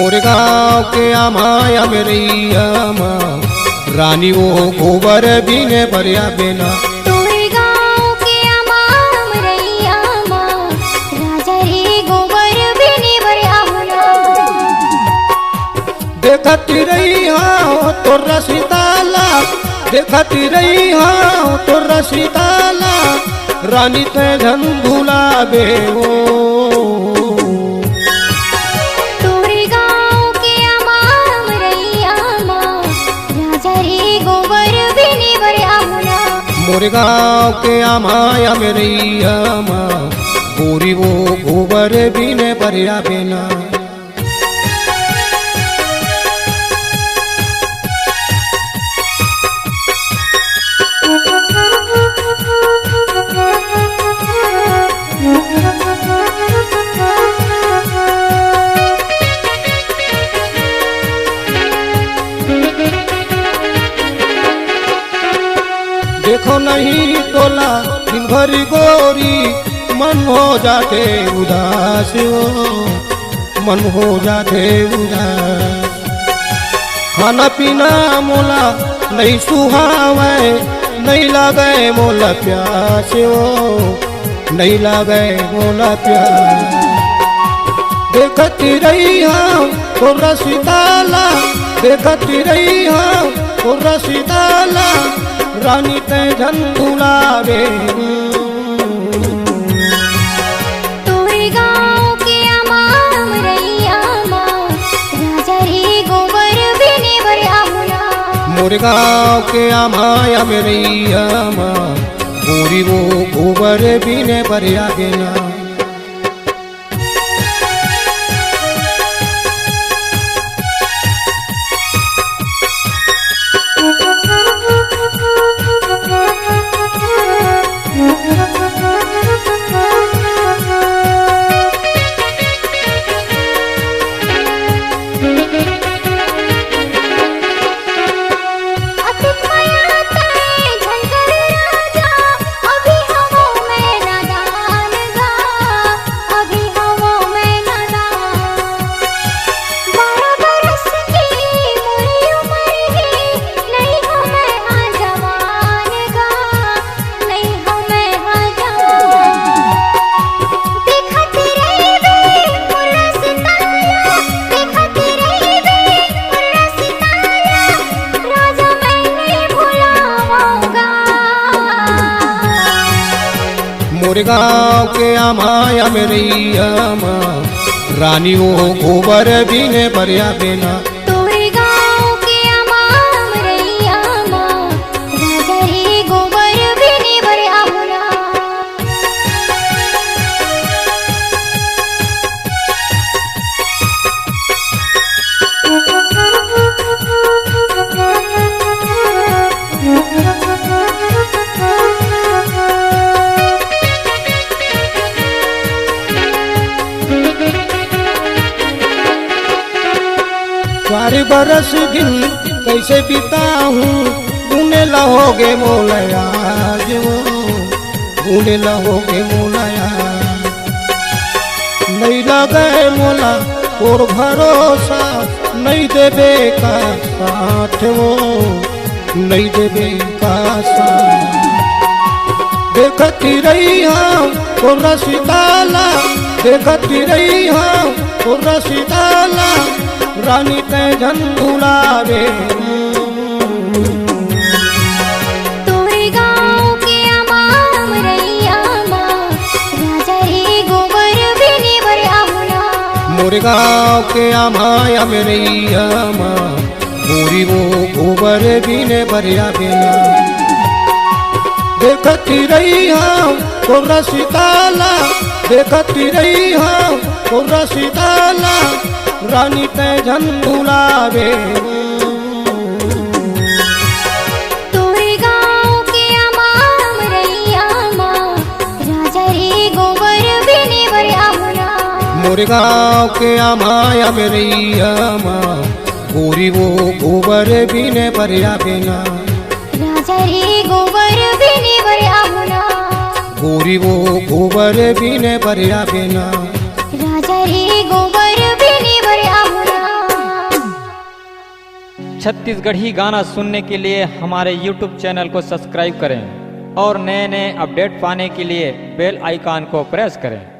मोरे गाँव के आमाया मेरैया माँ रानी वो गोबर बिने बरिया बेना। तोरे गाँव के आमाम रैया माँ राजा रे गोबर बिने बरिया होना। देखती रही हाँ तोरा सीताला, देखती रही हाँ तोरा सीताला रानी ते धन भुलावे वो। तोरे गाँव के आमाम रैया माँ राजा रे गोबर बिने बरिया होना। मोरे गाँव के आमाया मेरैया माँ गोरी वो गोबर बिने बरिया बेना। देखो नहीं तोला दिन भरी गोरी मन हो जाते उदास हो, मन हो जाते उदास। खाना पीना मोला नहीं सुहावे, नहीं लगे मोला प्यास हो, नहीं लगे मोला प्यास। देखती रही हाँ तोरा सीताला, देखती रही हाँ तोरा सीताला रानी ते धन भुलावे। तोरे गाँव के आमाम रैया माँ राजा रे गोबर बिने बरिया होना। मोरे गाँव के आमाया मेरैया माँ गोरी वो गोबर बिने बरिया बेना। मोरे गाँव के आमाया मेरैया माँ रानी वो गोबर बिने बरिया बेना। तोरे गाँव के आमाम रैया माँ राजा रे गोबर बिने बरिया होना। सारे बरस दिन कैसे बिताऊं ढूंढने लहोगे मोलया जो, ढूंढने लहोगे मोलया। नहीं लगे मोला और भरोसा, नहीं देवे का साथ वो, नहीं देवे का साथ। देखती रही हाँ तोरा सीताला, देखती रही हाँ तोरा सीताला रानी ते धन भुलावे। तोरे गाँव के आमाम रैया माँ राजा रे गोबर बिने बरिया होना। मोरे गाँव के आमाया मेरैया माँ गोरी वो गोबर बिने बरिया बेना। देखती रही हाँ तोरा सीताला, देखती रही हाँ तोरा सीताला रानी ते धन भुलावे। तोरे गाँव के आमाम रैया माँ राजा रे गोबर बिने बरिया होना। मोरे गाँव के आमाया मेरैया माँ गोरी वो गोबर बिने बरिया बेना। राजा रे गोबर बिने बरिया होना। गोरी वो गोबर बिने बरिया बेना। राजा रे गोबर बिने बरिया होना। छत्तीसगढ़ी गाना सुनने के लिए हमारे YouTube चैनल को सब्सक्राइब करें और नए नए अपडेट पाने के लिए बेल आइकन को प्रेस करें।